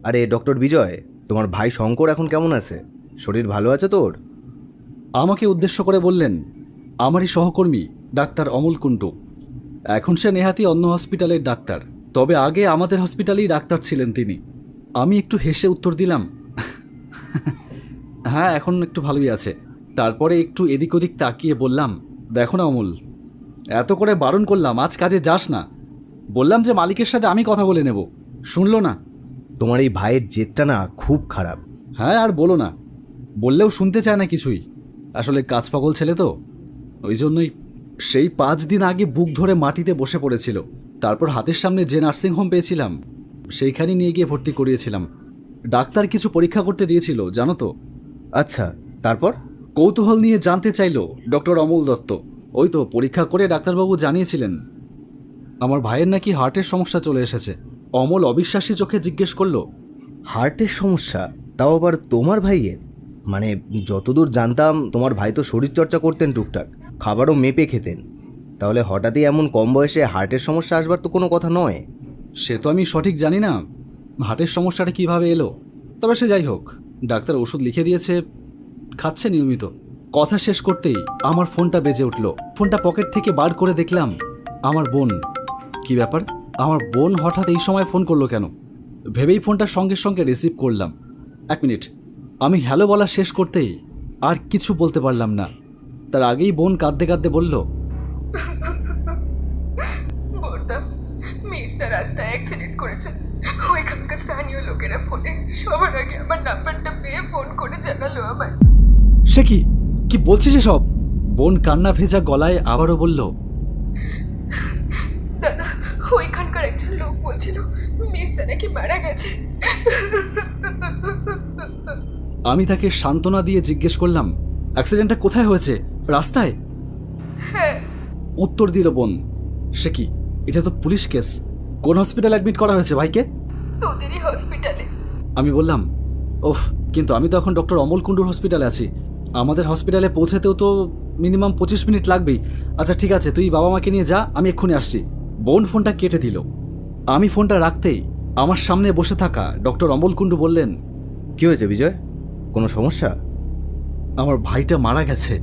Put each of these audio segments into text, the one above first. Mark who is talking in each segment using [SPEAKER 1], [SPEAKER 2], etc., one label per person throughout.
[SPEAKER 1] আরে ডক্টর বিজয়, তোমার ভাই শঙ্কর এখন কেমন আছে? শরীর ভালো আছে তোর?
[SPEAKER 2] আমাকে উদ্দেশ্য করে বললেন আমারই সহকর্মী ডাক্তার অমল কুণ্ডু। এখন সে নেহাতি অন্য হসপিটালের ডাক্তার, তবে আগে আমাদের হসপিটালেই ডাক্তার ছিলেন তিনি। আমি একটু হেসে উত্তর দিলাম, হ্যাঁ এখন একটু ভালোই আছে। তারপরে একটু এদিক ওদিক তাকিয়ে বললাম, দেখো না অমল, এত করে বারণ করলাম আজ কাজে যাস না। বললাম যে মালিকের সাথে আমি কথা বলে নেব, শুনলো না।
[SPEAKER 1] তোমার এই ভাইয়ের জেদটা না খুব খারাপ।
[SPEAKER 2] হ্যাঁ আর বলো না, বললেও শুনতে চায় না কিছুই। আসলে কাজ পাগল ছেলে তো, ওই জন্যই। সেই 5 দিন আগে বুক ধরে মাটিতে বসে পড়েছিল। তারপর হাতের সামনে যে নার্সিংহোম পেয়েছিলাম সেইখানে নিয়ে গিয়ে ভর্তি করিয়েছিলাম। ডাক্তার কিছু পরীক্ষা করতে দিয়েছিল জানো তো।
[SPEAKER 1] আচ্ছা, তারপর?
[SPEAKER 2] কৌতূহল নিয়ে জানতে চাইল ডক্টর অমল দত্ত। ওই তো পরীক্ষা করে ডাক্তারবাবু জানিয়েছিলেন আমার ভাইয়ের নাকি হার্টের সমস্যা চলে এসেছে। অমল অবিশ্বাসী চোখে জিজ্ঞেস করলো,
[SPEAKER 1] হার্টের সমস্যা? তাও আবার তোমার ভাইয়ের? মানে যতদূর জানতাম তোমার ভাই তো শরীরচর্চা করতেন টুকটাক, খাবারও মেপে খেতেন। তাহলে হঠাৎই এমন কম বয়সে হার্টের সমস্যা আসবার তো কোনো কথা নয়।
[SPEAKER 2] সে তো আমি সঠিক জানি না হার্টের সমস্যাটা কিভাবে এলো, তবে সে যাই হোক, ডাক্তার ওষুধ লিখে দিয়েছে, খাচ্ছে নিয়মিত। কথা শেষ করতেই আমার ফোনটা বেজে উঠল। ফোনটা পকেট থেকে বার করে দেখলাম আমার বোন। কি ব্যাপার, আমার বোন হঠাৎ এই সময় ফোন করলো কেন? ভেবেই ফোনটা সঙ্গে সঙ্গে রিসিভ করলাম। 1 মিনিট। আমি হ্যালো বলা শেষ করতেই আর কিছু বলতে পারলাম না। তার আগেই বোন কাঁদতে কাঁদতে বলল,
[SPEAKER 3] বড়দা, মিস্টার রাস্তায় অ্যাক্সিডেন্ট করেছে। ওইখানকার স্থানীয় লোকেরা ফোনে সবার আগে আমার নাম্বারটা পেয়ে ফোন করে জানালো আমায়।
[SPEAKER 2] সে কি কি বলছিস এসব? বোন কান্না ভেজা গলায় আবারও বলল,
[SPEAKER 3] দাদা, ওইখানকার একজন লোক বলছিল মিস্টার নাকি মারা গেছে।
[SPEAKER 2] আমি তাকে সান্ত্বনা দিয়ে জিজ্ঞেস করলাম, অ্যাক্সিডেন্টটা কোথায় হয়েছে? রাস্তায়?
[SPEAKER 3] হ্যাঁ।
[SPEAKER 2] উত্তর দিল বোন, সে কি, এটা তো পুলিশ কেস। কোন হসপিটালে অ্যাডমিট করা হয়েছে ভাইকে?
[SPEAKER 3] তোদেরই হসপিটালে।
[SPEAKER 2] আমি বললাম, ওফ, কিন্তু আমি তো এখন ডক্টর অমল কুণ্ডুর হসপিটালে আছি। আমাদের হসপিটালে পৌঁছাতেও তো মিনিমাম 25 মিনিট লাগবেই। আচ্ছা ঠিক আছে, তুই বাবা মাকে নিয়ে যা, আমি এক্ষুনি আসছি। বোন ফোনটা কেটে দিল। আমি ফোনটা রাখতেই আমার সামনে বসে থাকা ডক্টর অমল কুণ্ডু বললেন,
[SPEAKER 1] কি হয়েছে বিজয়? কোনো সমস্যা?
[SPEAKER 2] আমার ভাইটা মারা গেছে।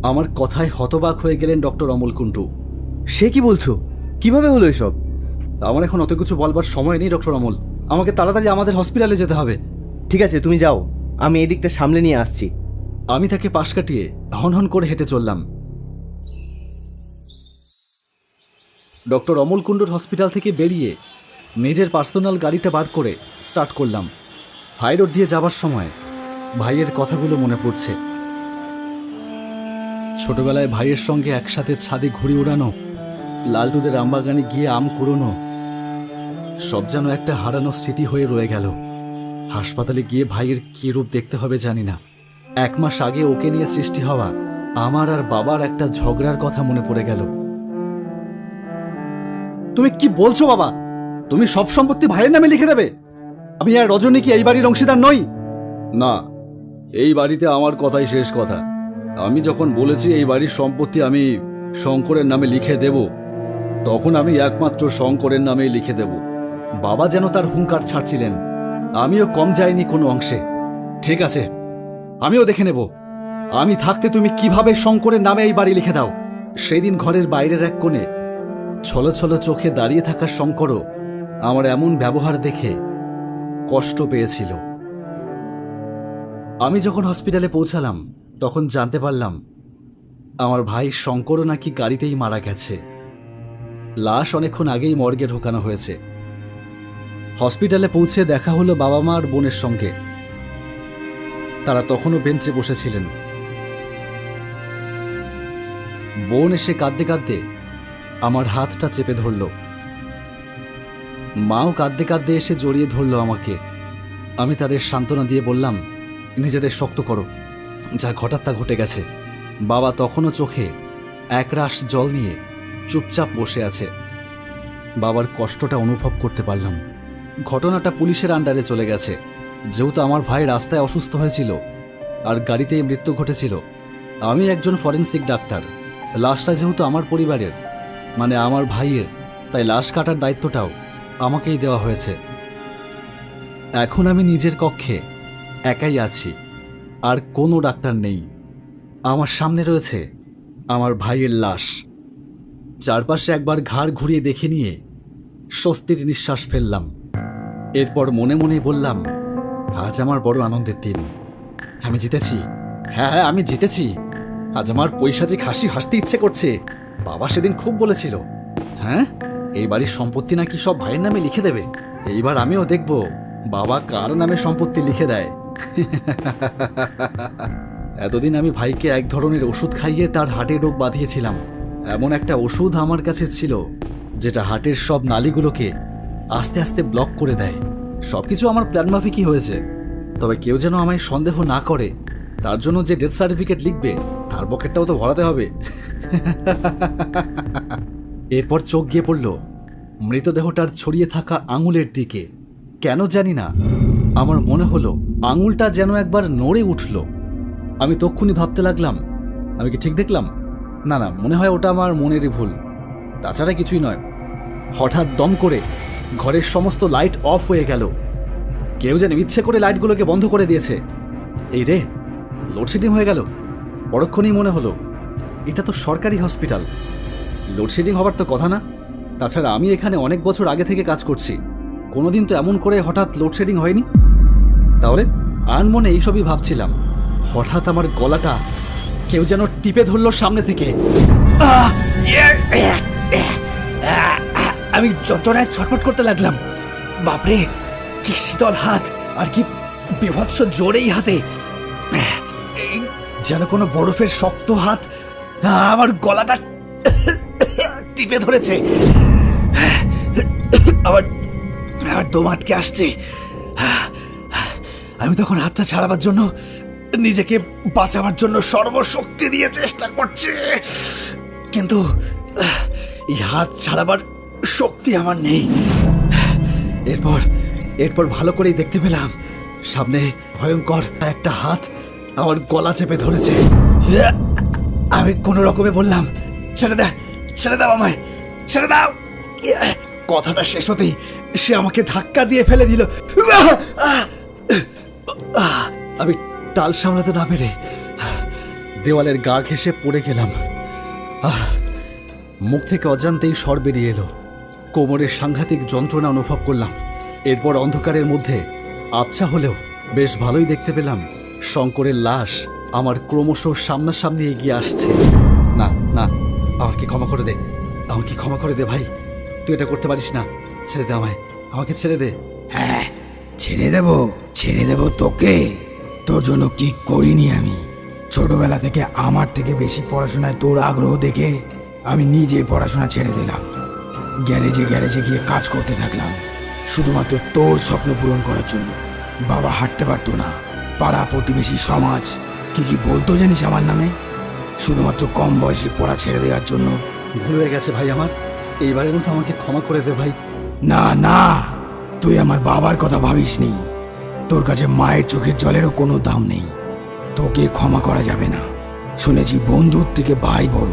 [SPEAKER 2] আমার কথায় হতবাক হয়ে গেলেন ডক্টর অমল কুণ্ডু।
[SPEAKER 1] সে কি বলছো? কিভাবে হলো এসব?
[SPEAKER 2] আমার এখন অত কিছু বলবার সময় নেই ডক্টর অমল, আমাকে তাড়াতাড়ি আমাদের হসপিটালে যেতে হবে।
[SPEAKER 1] ঠিক আছে, তুমি যাও, আমি এদিকটা সামলে নিয়ে আসছি।
[SPEAKER 2] আমি তাকে পাশ কাটিয়ে হনহন করে হেঁটে চললাম। ডক্টর অমল কুণ্ডুর হসপিটাল থেকে বেরিয়ে নিজের পার্সোনাল গাড়িটা বার করে স্টার্ট করলাম। হাই রোড দিয়ে যাবার সময় ভাইয়ের কথাগুলো মনে পড়ছে। ছোটবেলায় ভাইয়ের সঙ্গে একসাথে ছাদে ঘুড়ি ওড়ানো, লালটুদের আমবাগানে গিয়ে আম কুড়োনো, সব যেন একটা হারানো স্মৃতি হয়ে রয়ে গেল। হাসপাতালে গিয়ে ভাইয়ের কী রূপ দেখতে হবে জানি না। 1 মাস আগে ওকে নিয়ে সৃষ্টি হওয়া আমার আর বাবার একটা ঝগড়ার কথা মনে পড়ে গেল। তুমি কি বলছো বাবা? তুমি সব সম্পত্তি ভাইয়ের নামে লিখে দেবে? আমি আর রজনী কি এই বাড়ির অংশীদার নই? না, এই বাড়িতে আমার কথাই শেষ কথা। আমি যখন বলেছি এই বাড়ির সম্পত্তি আমি শঙ্করের নামে লিখে দেব, তখন আমি একমাত্র শঙ্করের নামেই লিখে দেব। বাবা যেন তার হুঙ্কার ছাড়ছিলেন, আমিও কম যাইনি কোনো অংশে। ঠিক আছে, আমিও দেখে নেব আমি থাকতে তুমি কিভাবে শঙ্করের নামে এই বাড়ি লিখে দাও। সেদিন ঘরের বাইরের এক কোণে ছলো ছলো চোখে দাঁড়িয়ে থাকা শঙ্করও আমার এমন ব্যবহার দেখে কষ্ট পেয়েছিল। আমি যখন হসপিটালে পৌঁছালাম তখন জানতে পারলাম আমার ভাই শঙ্করও নাকি গাড়িতেই মারা গেছে। লাশ অনেকক্ষণ আগেই মর্গে ঢোকানো হয়েছে। হসপিটালে পৌঁছে দেখা হলো বাবা মা আর বোনের সঙ্গে। তারা তখনও বেঞ্চে বসেছিলেন। বোন এসে কাঁদতে কাঁদতে আমার হাতটা চেপে ধরল। মাও কাঁদতে কাঁদতে এসে জড়িয়ে ধরল আমাকে। আমি তাদের সান্ত্বনা দিয়ে বললাম, নিজেদের শক্ত করো, যা ঘটার তা ঘটে গেছে। বাবা তখনও চোখে একরাশ জল নিয়ে চুপচাপ বসে আছে। বাবার কষ্টটা অনুভব করতে পারলাম। ঘটনাটা পুলিশের আন্ডারে চলে গেছে। যেহেতু আমার ভাই রাস্তায় অসুস্থ হয়েছিল আর গাড়িতেই মৃত্যু ঘটেছিল, আমি একজন ফরেন্সিক ডাক্তার। লাশটা যেহেতু আমার পরিবারের, মানে আমার ভাইয়ের, তাই লাশ কাটার দায়িত্বটাও আমাকেই দেওয়া হয়েছে। এখন আমি নিজের কক্ষে একাই আছি, আর কোনো ডাক্তার নেই। আমার সামনে রয়েছে আমার ভাইয়ের লাশ। চারপাশে একবার ঘাড় ঘুরিয়ে দেখে নিয়ে স্বস্তির নিঃশ্বাস ফেললাম। এরপর মনে মনে বললাম, আজ আমার বড় আনন্দের দিন। আমি জিতেছি। হ্যাঁ, আমি জিতেছি। আজ আমার পৈশাচিক হাসি হাসতে ইচ্ছে করছে। বাবা সেদিন খুব বলেছিল, হ্যাঁ, এই বাড়ির সম্পত্তি নাকি সব ভাইয়ের নামে লিখে দেবে। এইবার আমিও দেখব বাবা কার নামে সম্পত্তি লিখে দেয়। এতদিন আমি ভাইকে এক ধরনের ওষুধ খাইয়ে তার হার্টের রোগ বাঁধিয়েছিলাম। এমন একটা ওষুধ আমার কাছে ছিল যেটা হার্টের সব নালীগুলোকে আস্তে আস্তে ব্লক করে দেয়। সবকিছু আমার প্ল্যান মাফিকই হয়েছে, তবে কেউ যেন আমায় সন্দেহ না করে। তার জন্য যে ডেথ সার্টিফিকেট লিখবে তার পকেটটাও তো ভরাতে হবে। এরপর চোখ গিয়ে পড়ল মৃতদেহটার ছড়িয়ে থাকা আঙুলের দিকে। কেন জানি না, আমার মনে হলো আঙুলটা যেন একবার নড়ে উঠল। আমি তক্ষুনি ভাবতে লাগলাম, আমি কি ঠিক দেখলাম? না না, মনে হয় ওটা আমার মনেরই ভুল, তাছাড়া কিছুই নয়। হঠাৎ দম করে ঘরের সমস্ত লাইট অফ হয়ে গেল। কেউ যেন ইচ্ছে করে লাইটগুলোকে বন্ধ করে দিয়েছে। এই রে, লোডশেডিং হয়ে গেল। পরক্ষণেই মনে হলো এটা তো সরকারি হসপিটাল, লোডশেডিং হবার তো কথা না। তাছাড়া আমি এখানে অনেক বছর আগে থেকে কাজ করছি, কোনোদিন তো এমন করে হঠাৎ লোডশেডিং হয়নি। তাহলে আনমনে এইসবই ভাবছিলাম, হঠাৎ আমার গলাটা কেউ যেন টিপে ধরল সামনে থেকে। আমি যন্ত্রণায় ছটফট করতে লাগলাম। বাপরে, কি শীতল হাত, আর কি বিভৎস জোরেই হাতে, যেন কোনো বরফের শক্ত হাত আমার গলাটা টিপে ধরেছে। আবার দম আটকে আসছে। আমি তখন হাতটা ছাড়াবার জন্য, নিজেকে বাঁচাবার জন্য সর্বশক্তি দিয়ে চেষ্টা করছি, কিন্তু এই হাত ছাড়াবার শক্তি আমার নেই। এরপর ভালো করেই দেখতে পেলাম সামনে ভয়ঙ্কর একটা হাত আমার গলা চেপে ধরেছে। আমি কোনো রকমে বললাম, ছেড়ে দাও আমায়, ছেড়ে দাও। কথাটা শেষ হতেই সে আমাকে ধাক্কা দিয়ে ফেলে দিল। আমি টাল সামলাতে না পেরে দেওয়ালের গা ঘেঁষে পড়ে গেলাম। মুখ থেকে অজান্তেই স্বর বেরিয়ে এলো। কোমরের সাংঘাতিক যন্ত্রণা অনুভব করলাম। এরপর অন্ধকারের মধ্যে আবছা হলেও বেশ ভালোই দেখতে পেলাম শঙ্করের লাশ আমার ক্রমশ সামনাসামনি এগিয়ে আসছে। না না, আমাকে ক্ষমা করে দে, আমাকে ক্ষমা করে দে ভাই, তুই এটা করতে পারিস না। ছেড়ে দে আমায়, আমাকে ছেড়ে দে।
[SPEAKER 4] হ্যাঁ, ছেড়ে দেব তোকে। তোর জন্য কি করিনি আমি? ছোটবেলা থেকে আমার থেকে বেশি পড়াশোনায় তোর আগ্রহ দেখে আমি নিজে পড়াশোনা ছেড়ে দিলাম। গ্যারেজে গিয়ে কাজ করতে থাকলাম, শুধুমাত্র তোর স্বপ্ন পূরণ করার জন্য। বাবা হাঁটতে পারতো না, পাড়া প্রতিবেশী সমাজ কি বলতো জানিস আমার নামে? শুধুমাত্র কম বয়সে পড়া ছেড়ে দেওয়ার জন্য।
[SPEAKER 2] ভুল হয়ে গেছে ভাই আমার, এইবারের মতো আমাকে ক্ষমা করে দে ভাই।
[SPEAKER 4] না না, তুই আমার বাবার কথা ভাবিসনি। তোর কাছে মায়ের চোখের জলেরও কোনো দাম নেই, তোকে ক্ষমা করা যাবে না। শুনেছি বন্ধুর থেকে ভাই বড়,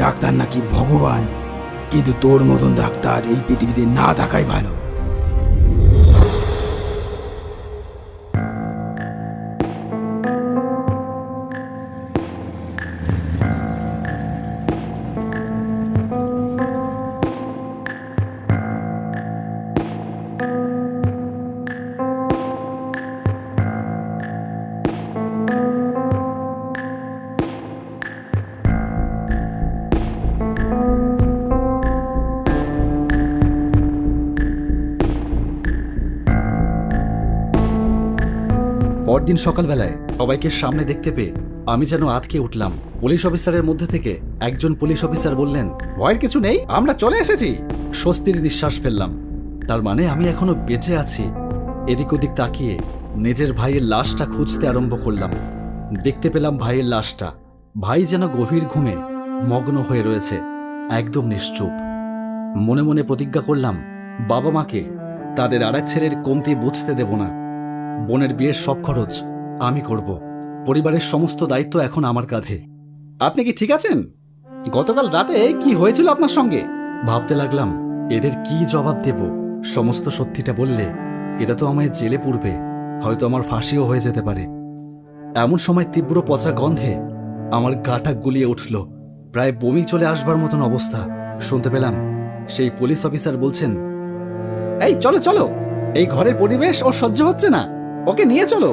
[SPEAKER 4] ডাক্তার নাকি ভগবান, কিন্তু তোর মতন ডাক্তার এই পৃথিবীতে না থাকাই ভালো।
[SPEAKER 2] পরদিন সকালবেলায় সবাইকে সামনে দেখতে পেয়ে আমি যেন আঁতকে উঠলাম। পুলিশ অফিসারের মধ্যে থেকে একজন পুলিশ অফিসার বললেন, ভয়ের কিছু নেই, আমরা চলে এসেছি। স্বস্তির নিঃশ্বাস ফেললাম, তার মানে আমি এখনো বেঁচে আছি। এদিক ওদিক তাকিয়ে নিজের ভাইয়ের লাশটা খুঁজতে আরম্ভ করলাম। দেখতে পেলাম ভাইয়ের লাশটা। ভাই যেন গভীর ঘুমে মগ্ন হয়ে রয়েছে, একদম নিশ্চুপ। মনে মনে প্রতিজ্ঞা করলাম, বাবা মাকে তাদের আর এক ছেলের কমতি বুঝতে দেব না। বোনের বিয়ের সব খরচ আমি করব, পরিবারের সমস্ত দায়িত্ব এখন আমার কাঁধে। আপনি কি ঠিক আছেন? গতকাল রাতে কি হয়েছিল আপনার সঙ্গে? ভাবতে লাগলাম এদের কি জবাব দেব। সমস্ত সত্যিটা বললে এটা তো আমায় জেলে পুরবে, হয়তো আমার ফাঁসিও হয়ে যেতে পারে। এমন সময় তীব্র পচা গন্ধে আমার গাটা গুলিয়ে উঠল, প্রায় বমি চলে আসবার মতন অবস্থা। শুনতে পেলাম সেই পুলিশ অফিসার বলছেন, এই চলো চলো, এই ঘরের পরিবেশ ওর সহ্য হচ্ছে না, ওকে নিয়ে চলো।